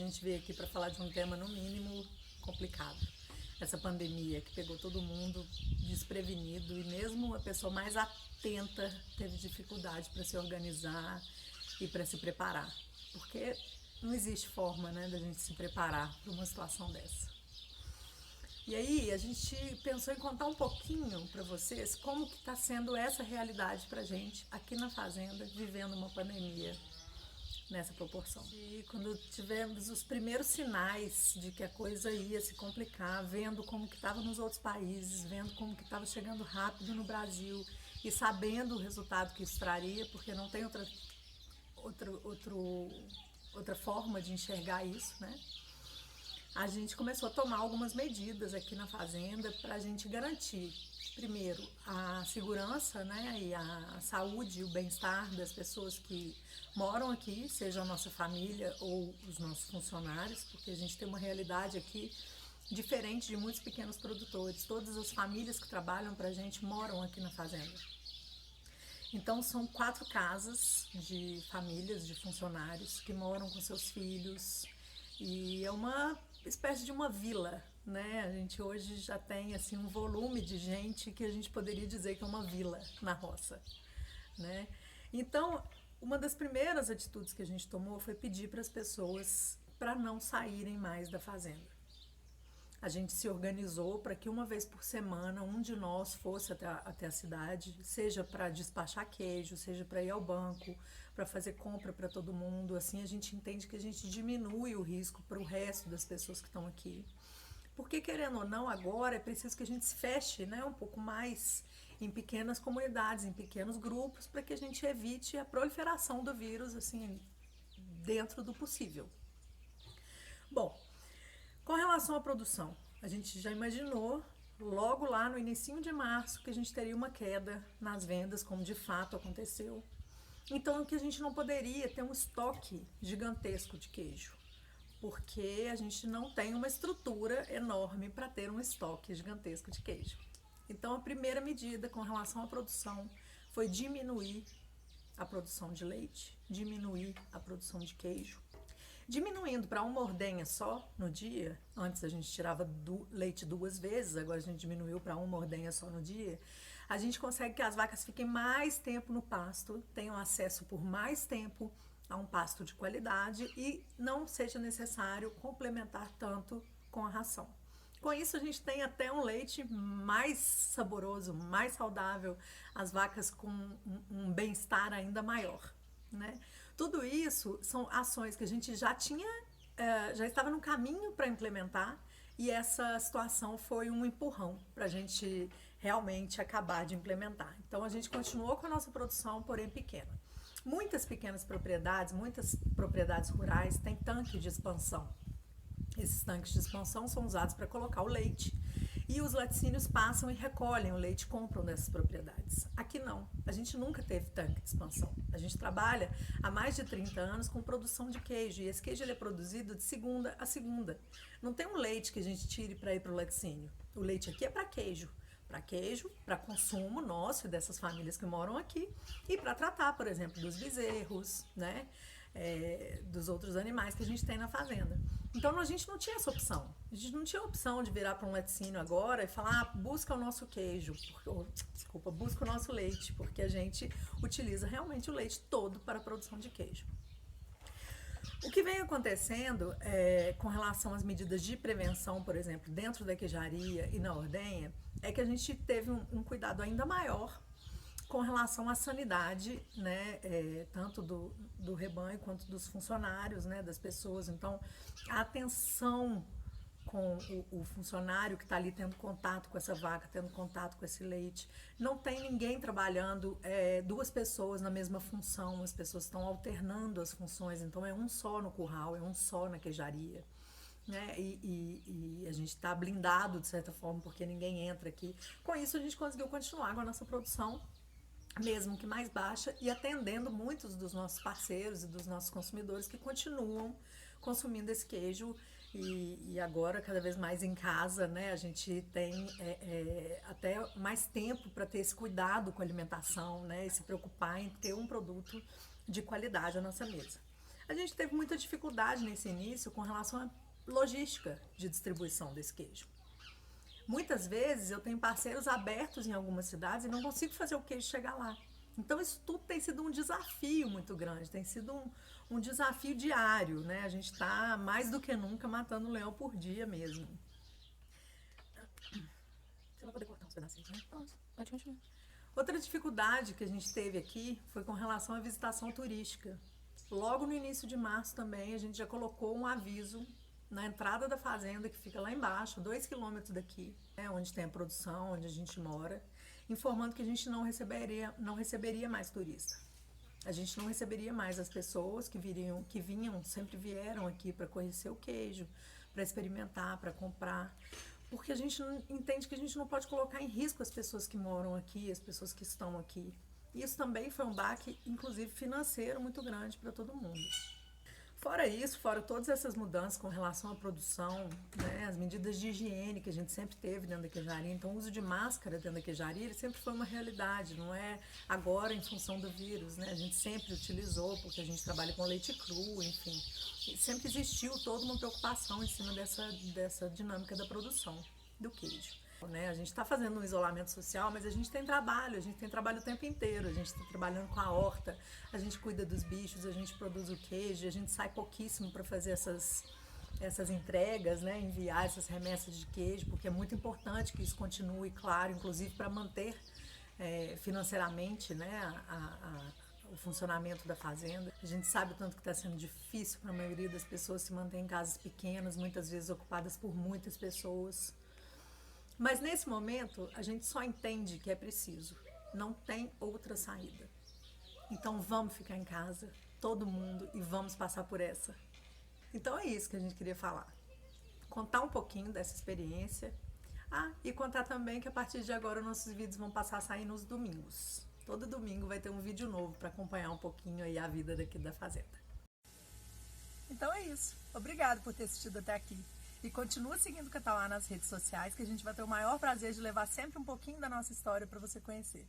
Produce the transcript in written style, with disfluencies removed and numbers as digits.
gente veio aqui para falar de um tema, no mínimo, complicado. Essa pandemia que pegou todo mundo desprevenido e mesmo a pessoa mais atenta teve dificuldade para se organizar e para se preparar. Porque não existe forma, né, da gente se preparar para uma situação dessa. E aí a gente pensou em contar um pouquinho para vocês como que está sendo essa realidade para a gente aqui na fazenda, vivendo uma pandemia nessa proporção. E quando tivemos os primeiros sinais de que a coisa ia se complicar, vendo como que estava nos outros países, vendo como que estava chegando rápido no Brasil e sabendo o resultado que isso traria, porque não tem outra forma de enxergar isso, né? A gente começou a tomar algumas medidas aqui na fazenda para a gente garantir, primeiro, a segurança, né, e a saúde e o bem-estar das pessoas que moram aqui, seja a nossa família ou os nossos funcionários, porque a gente tem uma realidade aqui diferente de muitos pequenos produtores. Todas as famílias que trabalham para a gente moram aqui na fazenda. Então são 4 casas de famílias, de funcionários que moram com seus filhos e é uma espécie de uma vila, né? A gente hoje já tem assim um volume de gente que a gente poderia dizer que é uma vila na roça, né? Então, uma das primeiras atitudes que a gente tomou foi pedir para as pessoas para não saírem mais da fazenda. A gente se organizou para que uma vez por semana um de nós fosse até a cidade, seja para despachar queijo, seja para ir ao banco, para fazer compra para todo mundo. Assim a gente entende que a gente diminui o risco para o resto das pessoas que estão aqui. Porque, querendo ou não, agora é preciso que a gente se feche, né, um pouco mais em pequenas comunidades, em pequenos grupos, para que a gente evite a proliferação do vírus, assim, dentro do possível. Bom, com relação à produção, a gente já imaginou logo lá no início de março que a gente teria uma queda nas vendas, como de fato aconteceu. Então, que a gente não poderia ter um estoque gigantesco de queijo, porque a gente não tem uma estrutura enorme para ter um estoque gigantesco de queijo. Então, a primeira medida com relação à produção foi diminuir a produção de leite, diminuir a produção de queijo, diminuindo para uma ordenha só no dia. Antes a gente tirava leite 2 vezes, agora a gente diminuiu para uma ordenha só no dia. A gente consegue que as vacas fiquem mais tempo no pasto, tenham acesso por mais tempo a um pasto de qualidade e não seja necessário complementar tanto com a ração. Com isso a gente tem até um leite mais saboroso, mais saudável, as vacas com um bem-estar ainda maior, né? Tudo isso são ações que a gente já estava no caminho para implementar e essa situação foi um empurrão para a gente realmente acabar de implementar. Então a gente continuou com a nossa produção, porém pequena. Muitas pequenas propriedades, muitas propriedades rurais têm tanque de expansão. Esses tanques de expansão são usados para colocar o leite e os laticínios passam e recolhem o leite e compram dessas propriedades. Aqui não, a gente nunca teve tanque de expansão. A gente trabalha há mais de 30 anos com produção de queijo e esse queijo ele é produzido de segunda a segunda. Não tem um leite que a gente tire para ir para o laticínio. O leite aqui é para queijo, para consumo nosso e dessas famílias que moram aqui e para tratar, por exemplo, dos bezerros, né? Dos outros animais que a gente tem na fazenda. Então a gente não tinha essa opção. A gente não tinha a opção de virar para um laticínio agora e falar, busca o nosso queijo, busca o nosso leite, porque a gente utiliza realmente o leite todo para a produção de queijo. O que vem acontecendo com relação às medidas de prevenção, por exemplo, dentro da queijaria e na ordenha, é que a gente teve um cuidado ainda maior com relação à sanidade, né, tanto do rebanho quanto dos funcionários, né, das pessoas. Então, a atenção com o funcionário que está ali tendo contato com essa vaca, tendo contato com esse leite. Não tem ninguém trabalhando 2 pessoas na mesma função, as pessoas estão alternando as funções, então é um só no curral, é um só na queijaria. Né? E a gente está blindado de certa forma porque ninguém entra aqui. Com isso a gente conseguiu continuar com a nossa produção, mesmo que mais baixa, e atendendo muitos dos nossos parceiros e dos nossos consumidores que continuam consumindo esse queijo e agora cada vez mais em casa, né? A gente tem até mais tempo para ter esse cuidado com a alimentação, né? E se preocupar em ter um produto de qualidade à nossa mesa. A gente teve muita dificuldade nesse início com relação à logística de distribuição desse queijo. Muitas vezes eu tenho parceiros abertos em algumas cidades e não consigo fazer o queijo chegar lá. Então isso tudo tem sido um desafio muito grande, tem sido um desafio diário, né? A gente está mais do que nunca matando um leão por dia mesmo. Você vai poder cortar uns pedacinhos, né? Pode continuar. Outra dificuldade que a gente teve aqui foi com relação à visitação turística. Logo no início de março também a gente já colocou um aviso na entrada da fazenda, que fica lá embaixo, 2 quilômetros daqui, né, onde tem a produção, onde a gente mora, informando que a gente não receberia mais turista. A gente não receberia mais as pessoas que vinham, sempre vieram aqui para conhecer o queijo, para experimentar, para comprar, porque a gente entende que a gente não pode colocar em risco as pessoas que moram aqui, as pessoas que estão aqui. Isso também foi um baque, inclusive financeiro, muito grande para todo mundo. Fora isso, fora todas essas mudanças com relação à produção, né, as medidas de higiene que a gente sempre teve dentro da queijaria, então o uso de máscara dentro da queijaria ele sempre foi uma realidade, não é agora em função do vírus, né? A gente sempre utilizou, porque a gente trabalha com leite cru, enfim. E sempre existiu toda uma preocupação em cima dessa dinâmica da produção do queijo. Né? A gente está fazendo um isolamento social, mas a gente tem trabalho o tempo inteiro, a gente está trabalhando com a horta, a gente cuida dos bichos, a gente produz o queijo, a gente sai pouquíssimo para fazer essas entregas, né? Enviar essas remessas de queijo, porque é muito importante que isso continue, claro, inclusive para manter financeiramente, né? O funcionamento da fazenda. A gente sabe o tanto que está sendo difícil para a maioria das pessoas se manter em casas pequenas, muitas vezes ocupadas por muitas pessoas. Mas nesse momento, a gente só entende que é preciso. Não tem outra saída. Então vamos ficar em casa, todo mundo, e vamos passar por essa. Então é isso que a gente queria falar. Contar um pouquinho dessa experiência. E contar também que a partir de agora nossos vídeos vão passar a sair nos domingos. Todo domingo vai ter um vídeo novo para acompanhar um pouquinho aí a vida daqui da fazenda. Então é isso. Obrigado por ter assistido até aqui. E continua seguindo o Catauá nas redes sociais, que a gente vai ter o maior prazer de levar sempre um pouquinho da nossa história para você conhecer.